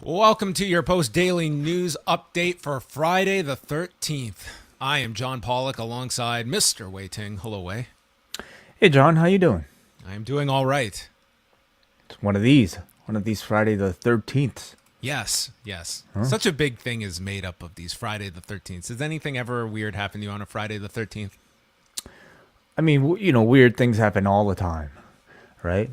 Welcome to your post-daily news update for Friday the 13th. I am John Pollock alongside Mr. Wai Ting. Hello, Wai. Hey John, how you doing? I am doing all right. It's one of these Friday the 13th. Yes. Such a big thing is made up of these Friday the 13th. Does anything ever weird happen to you on a Friday the 13th? I mean, weird things happen all the time, right?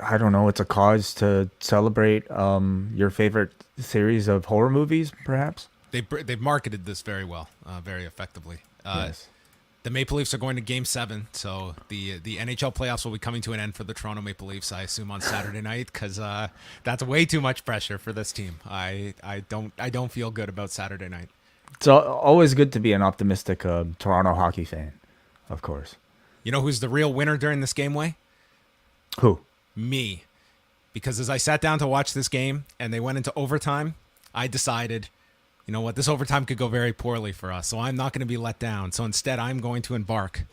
I don't know. It's a cause to celebrate your favorite series of horror movies, perhaps. They've marketed this very well, very effectively. Yes. The Maple Leafs are going to Game 7, so the NHL playoffs will be coming to an end for the Toronto Maple Leafs, I assume, on Saturday night, because that's way too much pressure for this team. I don't feel good about Saturday night. It's always good to be an optimistic Toronto hockey fan, of course. You know who's the real winner during this game, Wai? Who? Me. Because as I sat down to watch this game and they went into overtime, I decided, you know what, this overtime could go very poorly for us, so I'm not going to be let down. So instead, I'm going to embark.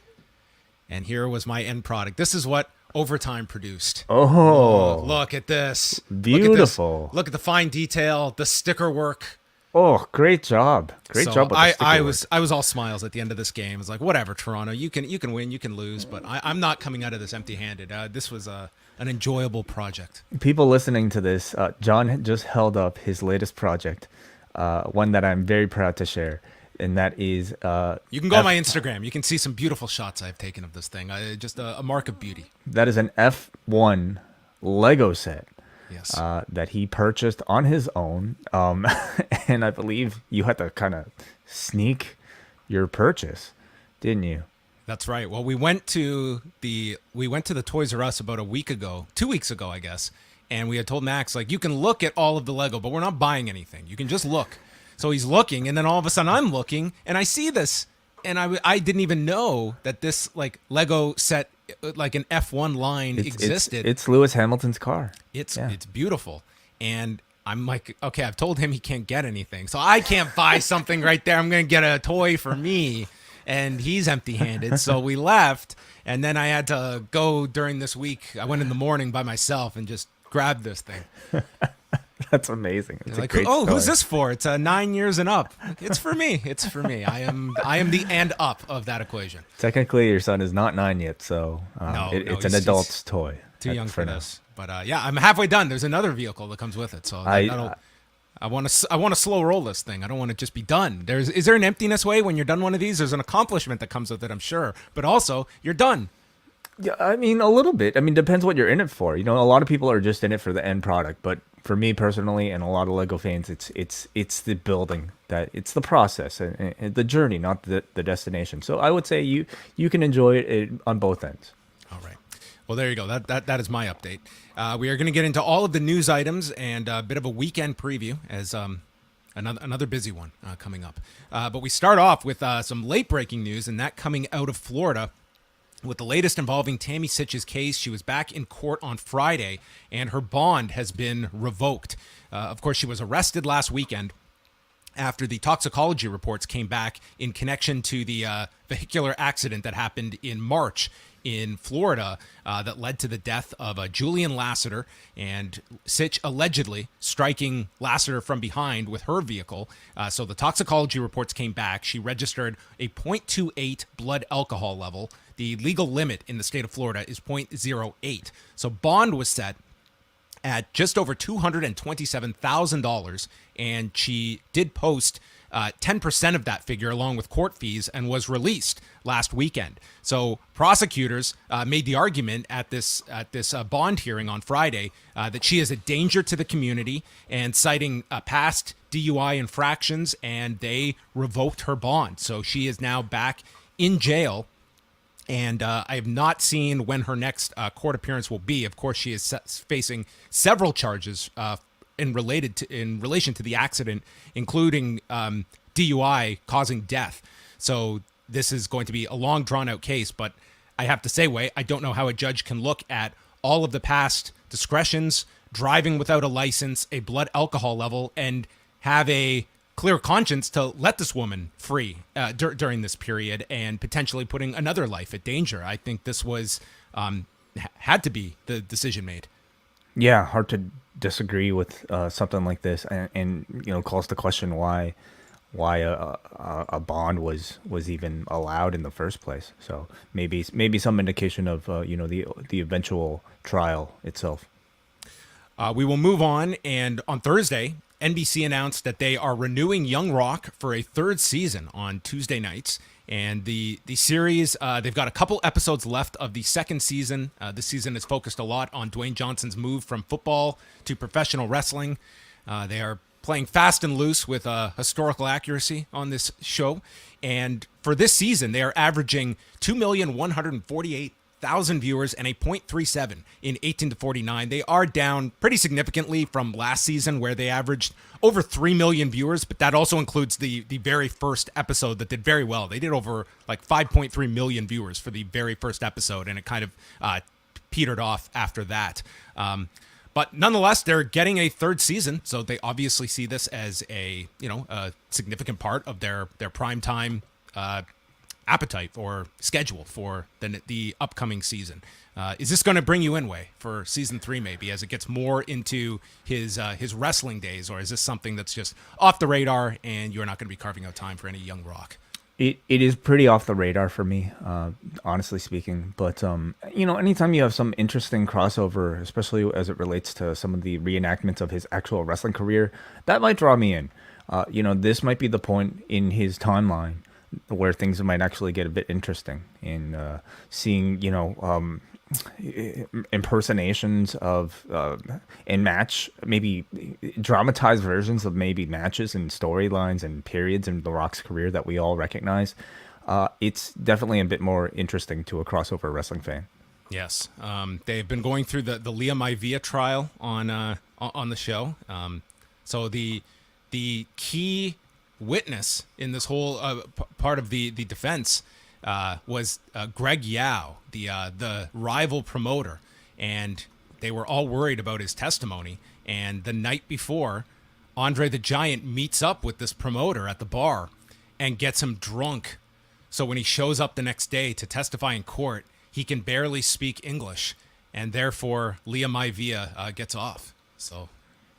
And here was my end product. This is what overtime produced. Oh, look at this. beautiful. Look at the fine detail, the sticker work. Oh, great job. Great job with the sticker work. I was all smiles at the end of this game. It's like, whatever, Toronto, you can win, you can lose, but I'm not coming out of this empty-handed. This was an enjoyable project. People listening to this, John just held up his latest project, one that I'm very proud to share, and that is... you can go on my Instagram. You can see some beautiful shots I've taken of this thing. Just a mark of beauty. That is an F1 Lego set. Yes. That he purchased on his own, and I believe you had to kind of sneak your purchase, didn't you? That's right. Well, we went to the Toys R Us about 2 weeks ago, I guess, and we had told Max, like, you can look at all of the Lego, but we're not buying anything. You can just look. So he's looking, and then all of a sudden I'm looking, and I see this, and I didn't even know that this like Lego set, like an F1 line, existed. It's Lewis Hamilton's car. It's beautiful, and I'm like, okay, I've told him he can't get anything, so I can't buy something right there. I'm gonna get a toy for me, and he's empty-handed. So we left, and then I had to go during this week. I went in the morning by myself and just grabbed this thing. That's amazing. It's like, a great oh, story. who's this for? It's 9 years and up. It's for me. It's for me. I am the and up of that equation. Technically, your son is not 9 yet, so it's an adult's toy. Too young for this. But yeah, I'm halfway done. There's another vehicle that comes with it, so I want to slow roll this thing. I don't want to just be done. Is there an emptiness way when you're done one of these? There's an accomplishment that comes with it, I'm sure. But also, you're done. Yeah, I mean, a little bit. I mean, depends what you're in it for. You know, a lot of people are just in it for the end product, but for me personally, and a lot of Lego fans, it's the building, that it's the process and the journey, not the destination. So I would say you can enjoy it on both ends. All right. Well, there you go. That is my update. We are going to get into all of the news items and a bit of a weekend preview as another busy one coming up. But we start off with some late breaking news, and that coming out of Florida, with the latest involving Tammy Sytch's case. She was back in court on Friday, and her bond has been revoked. Of course, she was arrested last weekend after the toxicology reports came back in connection to the vehicular accident that happened in March in Florida that led to the death of Julian Lassiter, and Sytch allegedly striking Lassiter from behind with her vehicle. So the toxicology reports came back. She registered a 0.28 blood alcohol level. The legal limit in the state of Florida is 0.08. So bond was set at just over $227,000, and she did post 10% of that figure along with court fees and was released last weekend. So prosecutors made the argument at this bond hearing on Friday that she is a danger to the community, and citing past DUI infractions, and they revoked her bond. So she is now back in jail. And I have not seen when her next court appearance will be. Of course, she is facing several charges in relation to the accident, including DUI causing death. So this is going to be a long, drawn-out case. But I have to say, Wai, I don't know how a judge can look at all of the past discretions, driving without a license, a blood alcohol level, and have a clear conscience to let this woman free during this period and potentially putting another life at danger. I think this was had to be the decision made. Yeah, hard to disagree with something like this, and calls to question why a bond was even allowed in the first place. So maybe some indication of the eventual trial itself. We will move on, and on Thursday, NBC announced that they are renewing Young Rock for a third season on Tuesday nights. And the series, they've got a couple episodes left of the second season. This season is focused a lot on Dwayne Johnson's move from football to professional wrestling. They are playing fast and loose with historical accuracy on this show. And for this season, they are averaging 2,148,000 viewers and a .37 in 18 to 49. They are down pretty significantly from last season where they averaged over 3 million viewers, but that also includes the very first episode that did very well. They did over like 5.3 million viewers for the very first episode, and it kind of petered off after that. But nonetheless, they're getting a third season, so they obviously see this as a significant part of their primetime appetite or schedule for the upcoming season. Is this going to bring you in, Wai, for season 3 maybe as it gets more into his wrestling days, or is this something that's just off the radar and you're not going to be carving out time for any Young Rock? It is pretty off the radar for me, honestly speaking. But anytime you have some interesting crossover, especially as it relates to some of the reenactments of his actual wrestling career, that might draw me in. This might be the point in his timeline where things might actually get a bit interesting in seeing, impersonations of in match, maybe dramatized versions of maybe matches and storylines and periods in The Rock's career that we all recognize. It's definitely a bit more interesting to a crossover wrestling fan. Yes, they've been going through the Liam Ivia trial on the show. So the key witness in this whole part of the defense was Greg Yao, the rival promoter, and they were all worried about his testimony. And the night before, Andre the Giant meets up with this promoter at the bar and gets him drunk. So when he shows up the next day to testify in court, he can barely speak English, and therefore Liam Ivia gets off. So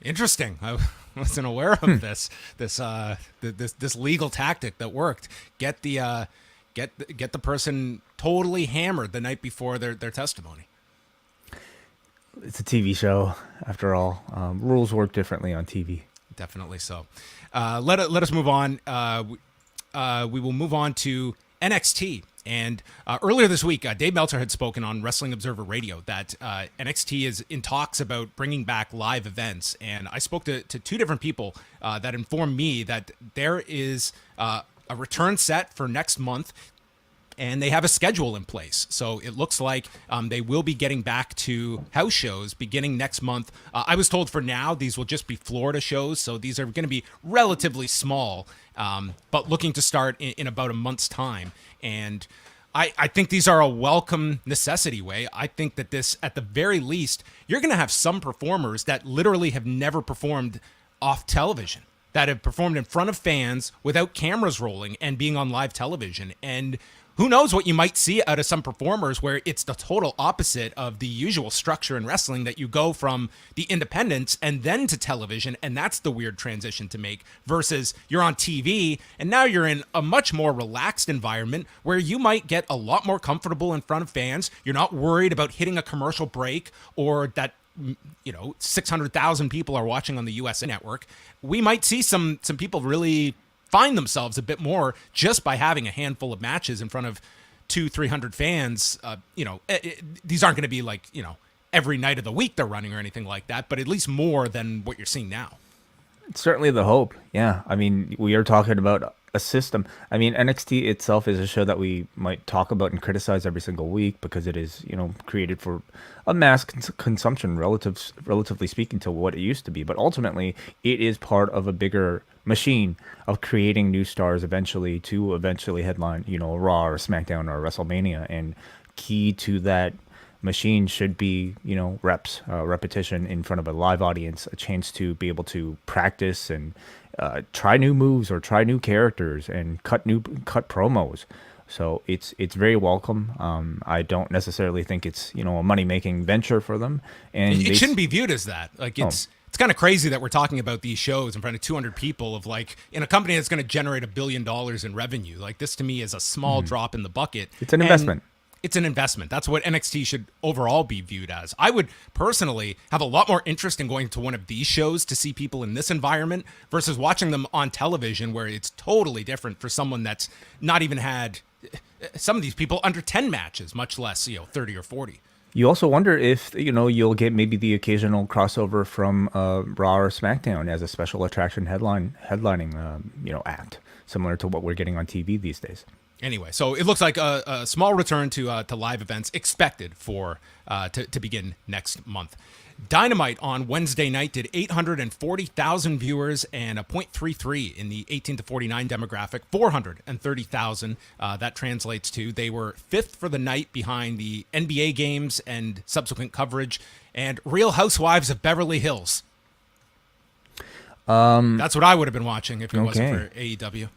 interesting. I wasn't aware of this legal tactic that worked. Get the person totally hammered the night before their testimony. It's a TV show, after all. Rules work differently on TV. Definitely so. Let us move on. We will move on to NXT. And earlier this week, Dave Meltzer had spoken on Wrestling Observer Radio that NXT is in talks about bringing back live events. And I spoke to two different people that informed me that there is a return set for next month, and they have a schedule in place. So it looks like they will be getting back to house shows beginning next month. I was told for now these will just be Florida shows, so these are going to be relatively small, but looking to start in about a month's time. And I think these are a welcome necessity, Wai. I think that this, at the very least, you're going to have some performers that literally have never performed off television, that have performed in front of fans without cameras rolling and being on live television. And who knows what you might see out of some performers where it's the total opposite of the usual structure in wrestling, that you go from the independents and then to television, and that's the weird transition to make, versus you're on TV and now you're in a much more relaxed environment where you might get a lot more comfortable in front of fans. You're not worried about hitting a commercial break or that 600,000 people are watching on the USA Network. We might see some people really find themselves a bit more just by having a handful of matches in front of 200-300 fans. These aren't going to be like, every night of the week they're running or anything like that, but at least more than what you're seeing now. It's certainly the hope. Yeah. I mean, we are talking about a system. I mean, NXT itself is a show that we might talk about and criticize every single week because it is, created for a mass consumption, relatively speaking, to what it used to be. But ultimately, it is part of a bigger machine of creating new stars eventually headline, a Raw or a SmackDown or a WrestleMania. And key to that machine should be, reps, repetition in front of a live audience, a chance to be able to practice and try new moves or try new characters and cut promos. So it's very welcome. I don't necessarily think it's a money making venture for them, and It shouldn't be viewed as that. Like it's kind of crazy that we're talking about these shows in front of 200 people of like in a company that's going to generate $1 billion in revenue. Like this to me is a small drop in the bucket. It's an investment. It's an investment. That's what NXT should overall be viewed as. I would personally have a lot more interest in going to one of these shows to see people in this environment versus watching them on television where it's totally different for someone that's not even had some of these people under 10 matches, much less, 30 or 40. You also wonder if you'll get maybe the occasional crossover from Raw or SmackDown as a special attraction headlining act, similar to what we're getting on TV these days. Anyway, so it looks like a small return to live events expected to begin next month. Dynamite on Wednesday night did 840,000 viewers and a .33 in the 18 to 49 demographic, 430,000 that translates to. They were fifth for the night behind the NBA games and subsequent coverage and Real Housewives of Beverly Hills. That's what I would have been watching if it wasn't for AEW.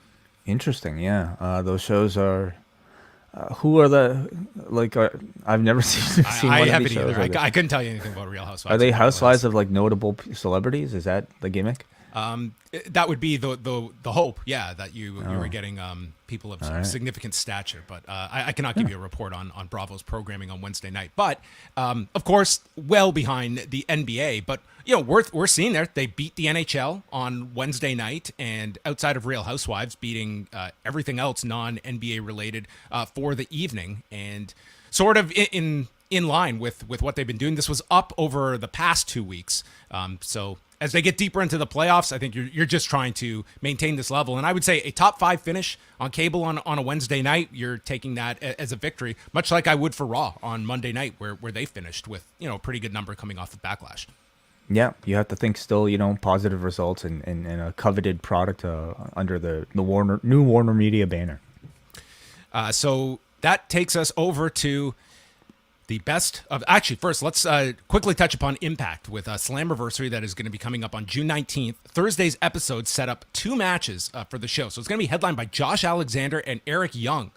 Interesting, yeah. Those shows are. Who are the I've never seen I one of haven't these shows. either. I couldn't tell you anything about Real Housewives. Are they housewives of like notable celebrities? Is that the gimmick? That would be the hope, yeah, that you were getting people of significant stature. But I cannot give you a report on Bravo's programming on Wednesday night. But of course, well behind the NBA. But we're seeing there they beat the NHL on Wednesday night, and outside of Real Housewives, beating everything else non-NBA related for the evening, and sort of in line with what they've been doing. This was up over the past 2 weeks. So as they get deeper into the playoffs, I think you're just trying to maintain this level. And I would say a top 5 finish on cable on a Wednesday night, you're taking that as a victory, much like I would for Raw on Monday night, where they finished with a pretty good number coming off of Backlash. Yeah, you have to think still, positive results and a coveted product under the new Warner Media banner. So that takes us over to the best of... Actually, first, let's quickly touch upon Impact with Slammiversary that is going to be coming up on June 19th. Thursday's episode set up 2 matches for the show. So it's going to be headlined by Josh Alexander and Eric Young,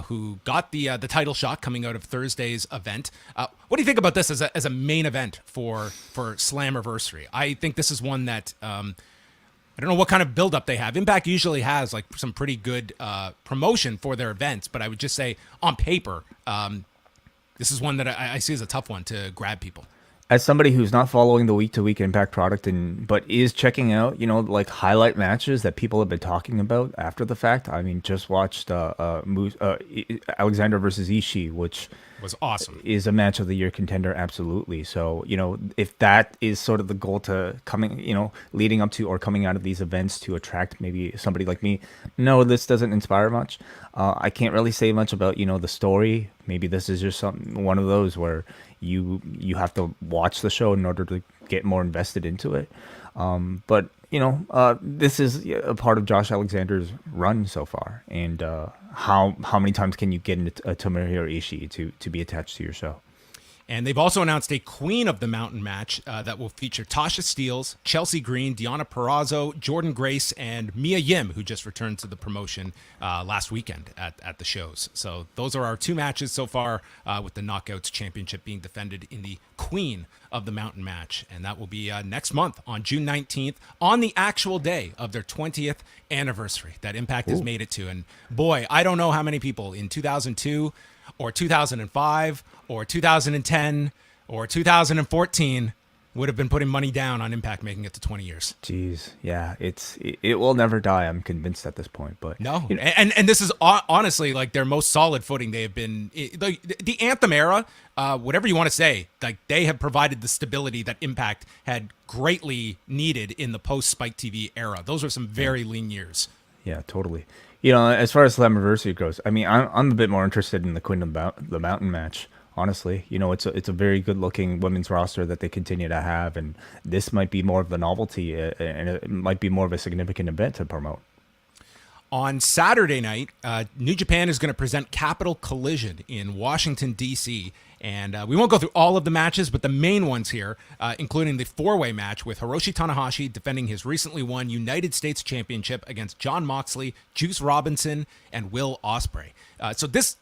who got the title shot coming out of Thursday's event. What do you think about this as a main event for Slammiversary? I think this is one that... I don't know what kind of buildup they have. Impact usually has like some pretty good promotion for their events, but I would just say on paper... this is one that I see as a tough one to grab people. As somebody who's not following the week-to-week Impact product but is checking out, like highlight matches that people have been talking about after the fact. I mean, just watched Alexander versus Ishii, which was awesome. Is a match of the year contender, absolutely. So, if that is sort of the goal to leading up to or coming out of these events to attract maybe somebody like me, no, this doesn't inspire much. I can't really say much about, the story. Maybe this is just one of those where you have to watch the show in order to get more invested into it. But this is a part of Josh Alexander's run so far, and how many times can you get into Tomohiro Ishii to be attached to your show? And they've also announced a Queen of the Mountain match that will feature Tasha Steelz, Chelsea Green, Deonna Purrazzo, Jordan Grace, and Mia Yim, who just returned to the promotion last weekend at the shows. So those are our 2 matches so far, with the Knockouts Championship being defended in the Queen of the Mountain match. And that will be next month on June 19th, on the actual day of their 20th anniversary that Impact has made it to. And boy, I don't know how many people in 2002 or 2005 or 2010 or 2014 would have been putting money down on Impact making it to 20 years. Jeez, yeah, it will never die. I'm convinced at this point. But no, and this is honestly like their most solid footing. They have been the Anthem era, whatever you want to say. Like they have provided the stability that Impact had greatly needed in the post Spike TV era. Those were some very lean years. Yeah, totally. As far as Slammiversary goes, I mean, I'm a bit more interested in the Queen of the Mountain match. Honestly, it's a very good looking women's roster that they continue to have, and this might be more of the novelty, and it might be more of a significant event to promote. On Saturday night, New Japan is going to present Capital Collision in Washington, D.C., and we won't go through all of the matches, but the main ones here, including the four-way match with Hiroshi Tanahashi defending his recently won United States Championship against Jon Moxley, Juice Robinson, and Will Ospreay. So this,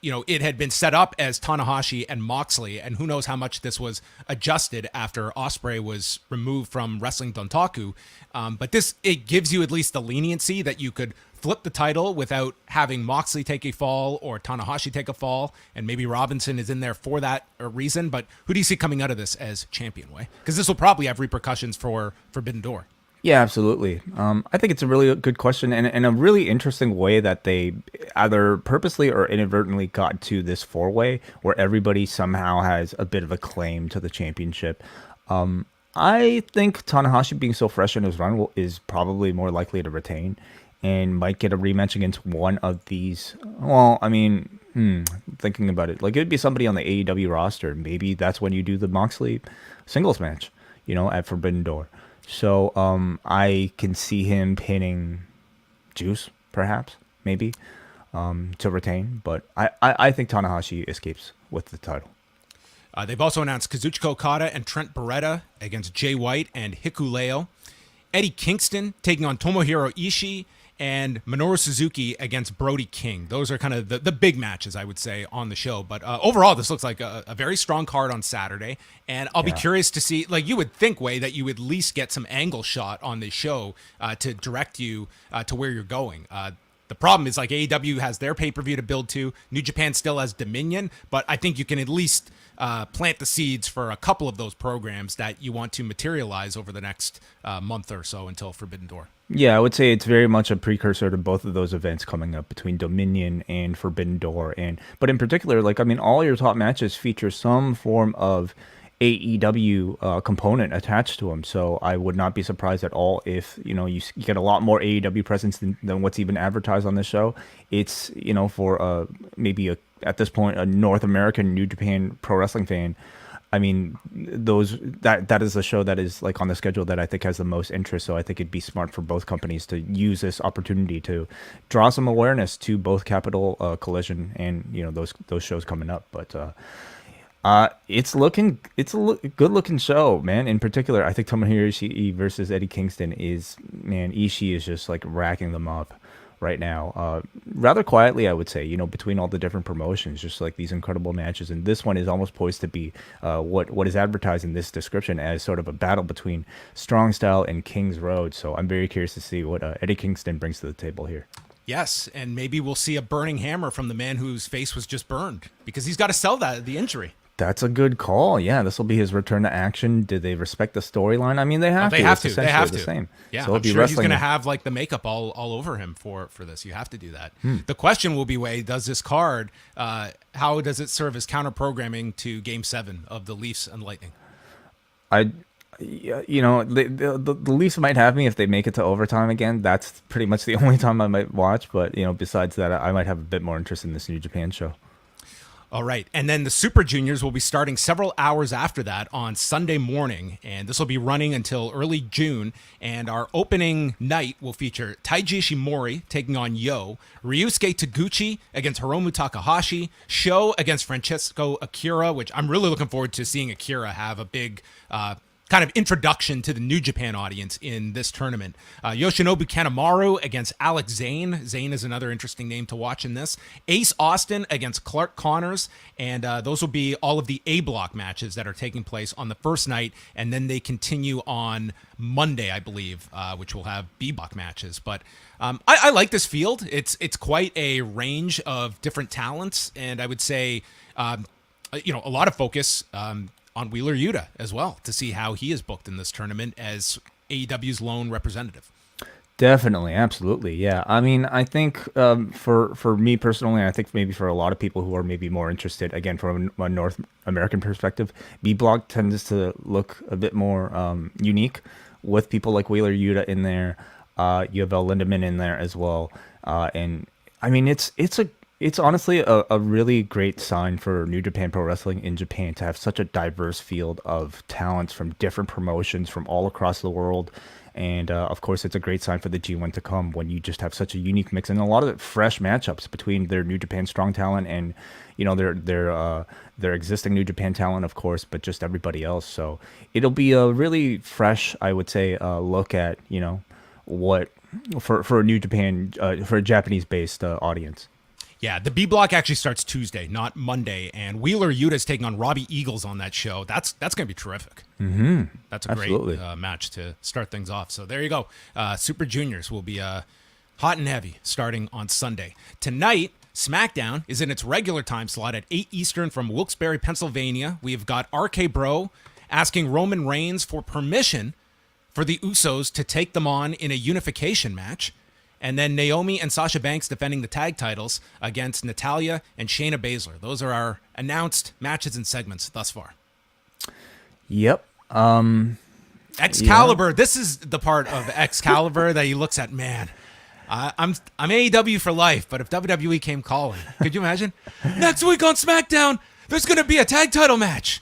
it had been set up as Tanahashi and Moxley, and who knows how much this was adjusted after Ospreay was removed from Wrestling Dontaku. But this, it gives you at least the leniency that you could flip the title without having Moxley take a fall or Tanahashi take a fall, and maybe Robinson is in there for that reason. But who do you see coming out of this as champion, Way? Because this will probably have repercussions for Forbidden Door. Yeah, absolutely. I think it's a really good question and a really interesting way that they either purposely or inadvertently got to this four-way where everybody somehow has a bit of a claim to the championship. I think Tanahashi being so fresh in his run is probably more likely to retain and might get a rematch against one of these. Well, I mean, thinking about it, like it would be somebody on the AEW roster. Maybe that's when you do the Moxley singles match, at Forbidden Door. So I can see him pinning Juice, perhaps, maybe, to retain. But I think Tanahashi escapes with the title. They've also announced Kazuchika Okada and Trent Beretta against Jay White and Hikuleo. Eddie Kingston taking on Tomohiro Ishii, and Minoru Suzuki against Brody King. Those are kind of the big matches, I would say, on the show. But overall, this looks like a very strong card on Saturday. And I'll be curious to see, like you would think, Way, that you would at least get some angle shot on this show to direct you to where you're going. The problem is, like, AEW has their pay-per-view to build to. New Japan still has Dominion, but I think you can at least plant the seeds for a couple of those programs that you want to materialize over the next month or so until Forbidden Door. Yeah, I would say it's very much a precursor to both of those events coming up between Dominion and Forbidden Door. But in particular, all your top matches feature some form of AEW component attached to them. So I would not be surprised at all if, you get a lot more AEW presence than what's even advertised on this show. It's, for maybe at this point, a North American New Japan Pro Wrestling fan. I mean, that is a show that is on the schedule that I think has the most interest. So I think it'd be smart for both companies to use this opportunity to draw some awareness to both Capital Collision and those shows coming up. But it's a good looking show, man. In particular, I think Tomohiro Ishii versus Eddie Kingston Ishii is just racking them up right now, rather quietly, I would say, between all the different promotions, just these incredible matches. And this one is almost poised to be what is advertised in this description as sort of a battle between Strong Style and King's Road. So I'm very curious to see what Eddie Kingston brings to the table here. Yes, and maybe we'll see a burning hammer from the man whose face was just burned, because he's got to sell the injury. That's a good call. Yeah, this will be his return to action. Did they respect the storyline? I mean, they have to. They have to. Essentially They have the to. Same. Yeah, so I'm sure he's going to have the makeup all over him for this. You have to do that. The question will be, Way, does this card, how does it serve as counter programming to Game 7 of the Leafs and Lightning? The Leafs might have me if they make it to overtime again. That's pretty much the only time I might watch. But besides that, I might have a bit more interest in this New Japan show. All right. And then the Super Juniors will be starting several hours after that on Sunday morning. And this will be running until early June. And our opening night will feature Taiji Ishimori taking on Yo, Ryusuke Taguchi against Hiromu Takahashi, Sho against Francesco Akira, which I'm really looking forward to seeing Akira have a big kind of introduction to the New Japan audience in this tournament. Yoshinobu Kanemaru against Alex Zane. Zane is another interesting name to watch in this. Ace Austin against Clark Connors. And those will be all of the A block matches that are taking place on the first night. And then they continue on Monday, I believe, which will have B block matches. But I like this field. It's quite a range of different talents. And I would say, a lot of focus on Wheeler Yuta as well, to see how he is booked in this tournament as AEW's lone representative. Definitely, absolutely, yeah. I mean, I think for me personally, I think maybe for a lot of people who are maybe more interested, again, from a North American perspective, B Block tends to look a bit more unique with people like Wheeler Yuta in there. You have El Lindemann in there as well, and I mean, it's It's honestly a really great sign for New Japan Pro Wrestling in Japan to have such a diverse field of talents from different promotions from all across the world. And of course, it's a great sign for the G1 to come when you just have such a unique mix and a lot of fresh matchups between their New Japan Strong talent and, you know, their existing New Japan talent, of course, but just everybody else. So it'll be a really fresh, I would say, look at, you know, what for a New Japan for a Japanese-based audience. Yeah, the B block actually starts Tuesday, not Monday, and Wheeler Yuta's taking on Robbie Eagles on that show. That's going to be terrific. Mm-hmm. That's a great match to start things off. So there you go. Super Juniors will be hot and heavy starting on Sunday. Tonight, SmackDown is in its regular time slot at 8 Eastern from Wilkes-Barre, Pennsylvania. We've got RK Bro asking Roman Reigns for permission for the Usos to take them on in a unification match. And then Naomi and Sasha Banks defending the tag titles against Natalya and Shayna Baszler. Those are our announced matches and segments thus far. Yep. Excalibur. Yeah. This is the part of Excalibur that he looks at. Man, I'm AEW for life, but if WWE came calling, could you imagine? Next week on SmackDown, there's going to be a tag title match.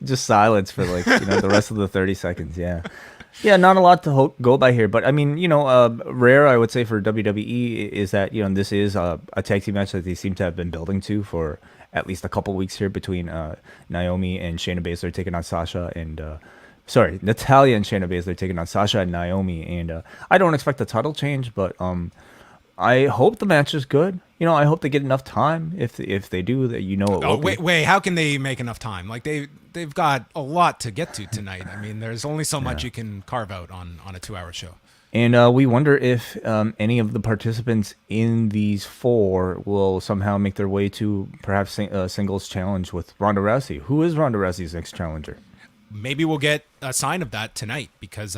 Just silence for the rest of the 30 seconds. Yeah. Yeah, not a lot to go by here, but I mean, rare, I would say, for WWE is that, this is a tag team match that they seem to have been building to for at least a couple weeks here between Naomi and Shayna Baszler taking on Sasha and, Natalya and Shayna Baszler taking on Sasha and Naomi. And I don't expect a title change, but I hope the match is good. I hope they get enough time. If they do, that it will be. Wait, how can they make enough time? Like they've got a lot to get to tonight. I mean, there's only so much you can carve out on a 2-hour show. And we wonder if any of the participants in these 4 will somehow make their way to perhaps a singles challenge with Ronda Rousey. Who is Ronda Rousey's next challenger? Maybe we'll get a sign of that tonight because,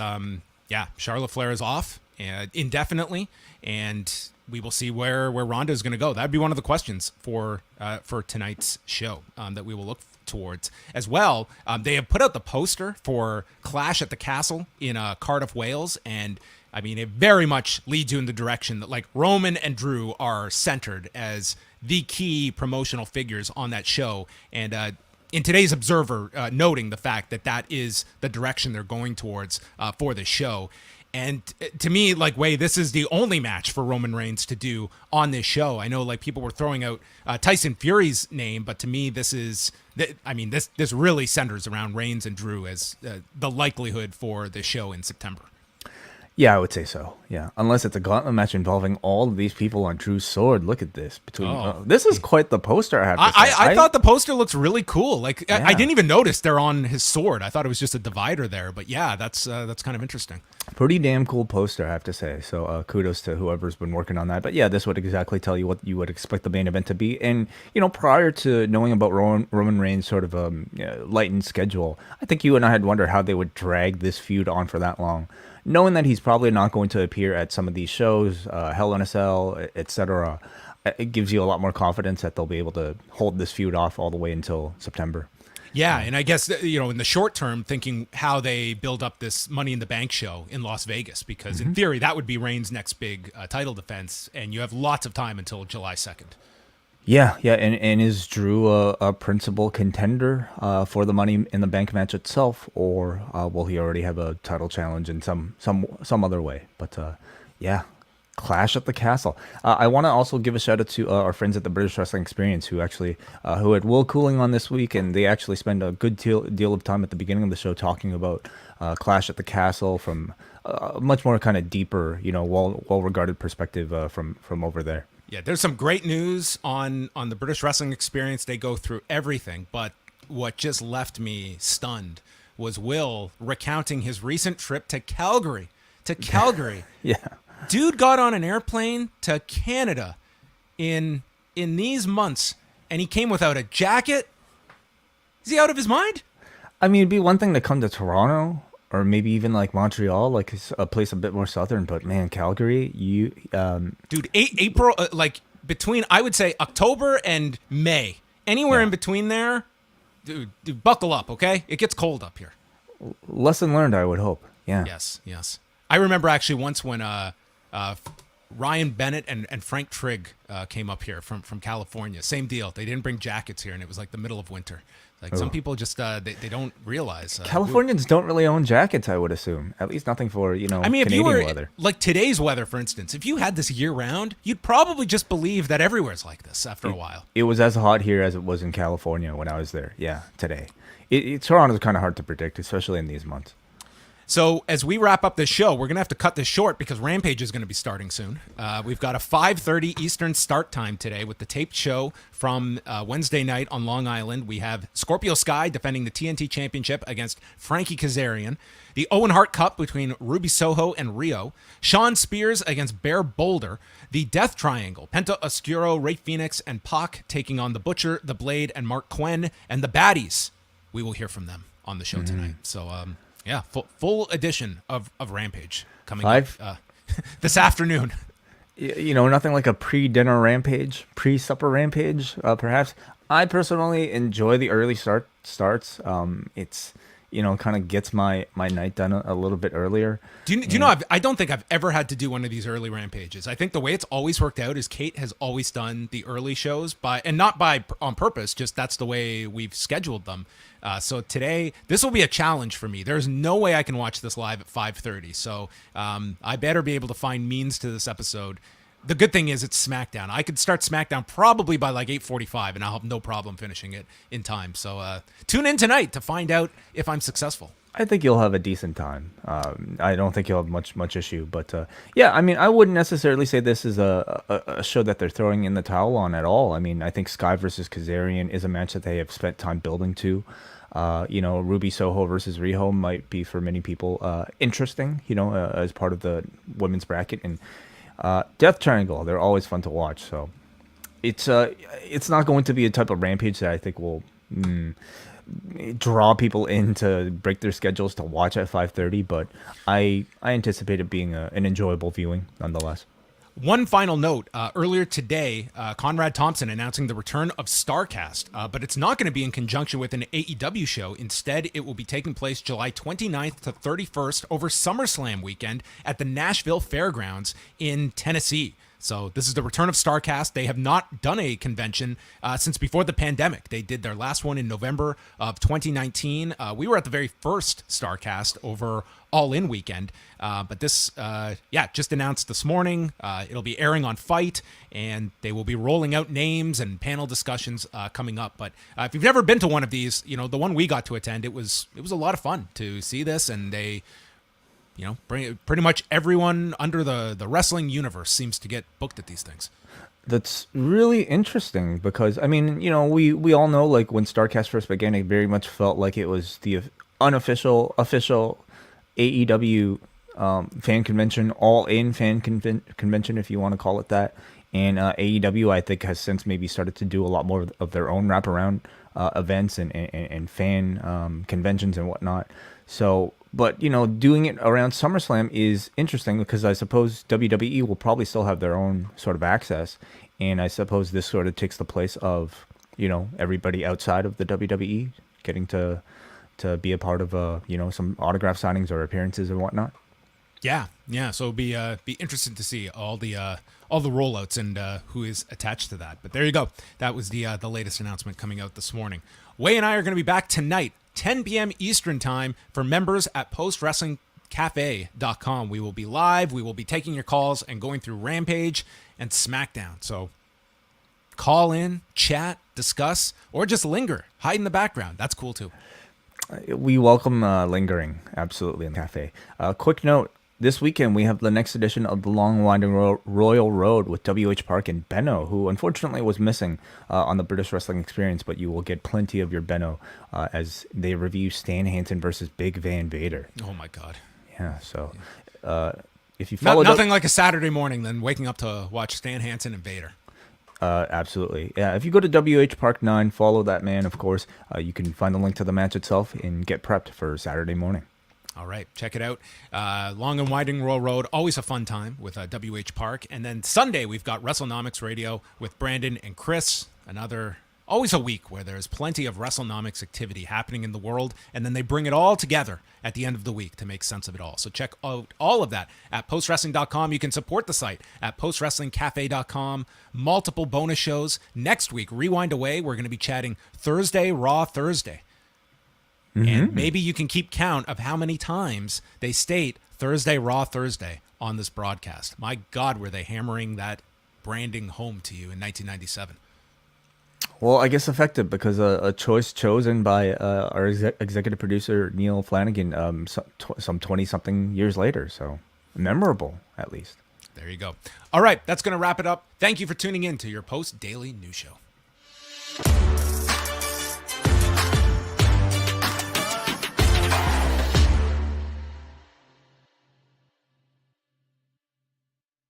Charlotte Flair is off indefinitely, and we will see where Ronda is going to go. That'd be one of the questions for tonight's show that we will look towards as well. They have put out the poster for Clash at the Castle in Cardiff, Wales, and I mean it very much leads you in the direction that like Roman and Drew are centered as the key promotional figures on that show. And in today's Observer, noting the fact that is the direction they're going towards for the show. And to me, this is the only match for Roman Reigns to do on this show. I know, people were throwing out Tyson Fury's name, but to me, this really centers around Reigns and Drew as the likelihood for the show in September. Yeah, I would say so. Yeah, unless it's a gauntlet match involving all of these people on Drew's sword. Look at this. This is quite the poster. I have to say. I thought the poster looks really cool. I didn't even notice they're on his sword. I thought it was just a divider there. But yeah, that's kind of interesting. Pretty damn cool poster, I have to say. So kudos to whoever's been working on that. But yeah, this would exactly tell you what you would expect the main event to be. And prior to knowing about Roman Reigns' sort of lightened schedule, I think you and I had wondered how they would drag this feud on for that long. Knowing that he's probably not going to appear at some of these shows, Hell in a Cell, etc., it gives you a lot more confidence that they'll be able to hold this feud off all the way until September. Yeah, and I guess, in the short term, thinking how they build up this Money in the Bank show in Las Vegas, because in theory, that would be Reigns' next big title defense, and you have lots of time until July 2nd. Yeah, and is Drew a principal contender for the Money in the Bank match itself, or will he already have a title challenge in some other way? But Clash at the Castle. I want to also give a shout out to our friends at the British Wrestling Experience who had Will Cooling on this week, and they actually spend a good deal of time at the beginning of the show talking about Clash at the Castle from a much more kind of deeper, well-regarded perspective from over there. Yeah, there's some great news on the British Wrestling Experience. They go through everything, but what just left me stunned was Will recounting his recent trip to Calgary. Yeah. Dude got on an airplane to Canada in these months, and he came without a jacket. Is he out of his mind? I mean, it'd be one thing to come to Toronto or maybe even like Montreal, like a place a bit more southern. But man, Calgary, dude, April, between I would say October and May, anywhere in between there, dude, buckle up, okay? It gets cold up here. Lesson learned, I would hope. Yeah. Yes. I remember actually once when Ryan Bennett and Frank Trigg came up here from California. Same deal. They didn't bring jackets here, and it was like the middle of winter. Like some people just they don't realize. Californians don't really own jackets, I would assume. At least nothing for I mean, if Canadian you were weather. like today's weather, for instance, if you had this year round, you'd probably just believe that everywhere's like this after a while. It was as hot here as it was in California when I was there. Yeah, today. Toronto's kind of hard to predict, especially in these months. So as we wrap up this show, we're going to have to cut this short because Rampage is going to be starting soon. We've got a 5:30 Eastern start time today with the taped show from Wednesday night on Long Island. We have Scorpio Sky defending the TNT Championship against Frankie Kazarian. The Owen Hart Cup between Ruby Soho and Rio. Sean Spears against Bear Boulder. The Death Triangle, Penta Oscuro, Ray Phoenix, and Pac taking on the Butcher, the Blade, and Mark Quinn. And the Baddies, we will hear from them on the show tonight. So, yeah, full edition of Rampage coming up this afternoon. Nothing like a pre-dinner Rampage, pre-supper Rampage, perhaps. I personally enjoy the early starts. It's, kind of gets my night done a little bit earlier. Do you know, I don't think I've ever had to do one of these early Rampages. I think the way it's always worked out is Kate has always done the early shows not on purpose, just that's the way we've scheduled them. So today, this will be a challenge for me. There's no way I can watch this live at 5:30. So I better be able to find means to this episode. The good thing is it's SmackDown. I could start SmackDown probably by like 8:45, and I'll have no problem finishing it in time. So tune in tonight to find out if I'm successful. I think you'll have a decent time. I don't think you'll have much issue. But yeah, I mean, I wouldn't necessarily say this is a show that they're throwing in the towel on at all. I mean, I think Sky versus Kazarian is a match that they have spent time building to. Ruby Soho versus Riho might be for many people interesting, as part of the women's bracket. And Death Triangle, they're always fun to watch. So it's not going to be a type of Rampage that I think will draw people in to break their schedules to watch at 5:30. But I anticipate it being an enjoyable viewing nonetheless. One final note, earlier today, Conrad Thompson announcing the return of Starcast, but it's not going to be in conjunction with an AEW show. Instead, it will be taking place July 29th to 31st over SummerSlam weekend at the Nashville Fairgrounds in Tennessee. So this is the return of Starcast. They have not done a convention since before the pandemic. They did their last one in November of 2019. We were at the very first Starcast over All In weekend. But this, just announced this morning. It'll be airing on Fight, and they will be rolling out names and panel discussions coming up. But if you've never been to one of these, the one we got to attend, it was a lot of fun to see this, and they... bring pretty much everyone under the wrestling universe seems to get booked at these things. That's really interesting because, I mean, we all know, like, when Starcast first began, it very much felt like it was the official AEW fan convention, all-in fan convention, if you want to call it that. And AEW, I think, has since maybe started to do a lot more of their own wraparound events and fan conventions and whatnot. So... But, doing it around SummerSlam is interesting because I suppose WWE will probably still have their own sort of access. And I suppose this sort of takes the place of, everybody outside of the WWE getting to be a part of, some autograph signings or appearances or whatnot. Yeah. So it'll be interesting to see all the rollouts and who is attached to that. But there you go. That was the latest announcement coming out this morning. Wai and I are going to be back tonight, 10 p.m. Eastern time for members at postwrestlingcafe.com. We will be live. We will be taking your calls and going through Rampage and SmackDown. So call in, chat, discuss, or just linger, hide in the background. That's cool too. We welcome lingering, absolutely, in the cafe. Quick note. This weekend, we have the next edition of the Long Winding Royal Road with WH Park and Benno, who unfortunately was missing on the British Wrestling Experience, but you will get plenty of your Benno as they review Stan Hansen versus Big Van Vader. Oh, my God. Yeah, so if you follow... Nothing like a Saturday morning than waking up to watch Stan Hansen and Vader. Absolutely. Yeah, if you go to WH Park 9, follow that man, of course. You can find the link to the match itself and get prepped for Saturday morning. All right, check it out. Long and Winding Royal Road, always a fun time with WH Park. And then Sunday, we've got WrestleNomics Radio with Brandon and Chris, another Always a week where there's plenty of WrestleNomics activity happening in the world, and then they bring it all together at the end of the week to make sense of it all. So check out all of that at postwrestling.com. You can support the site at postwrestlingcafe.com. Multiple bonus shows. Next week, Rewind Away, we're going to be chatting Thursday, Raw Thursday. And maybe you can keep count of how many times they state Thursday, Raw Thursday on this broadcast. My God, were they hammering that branding home to you in 1997. Well, I guess effective because a choice chosen by our executive producer, Neil Flanagan, some 20-something years later. So memorable, at least. There you go. All right, that's going to wrap it up. Thank you for tuning in to your Post Daily News Show.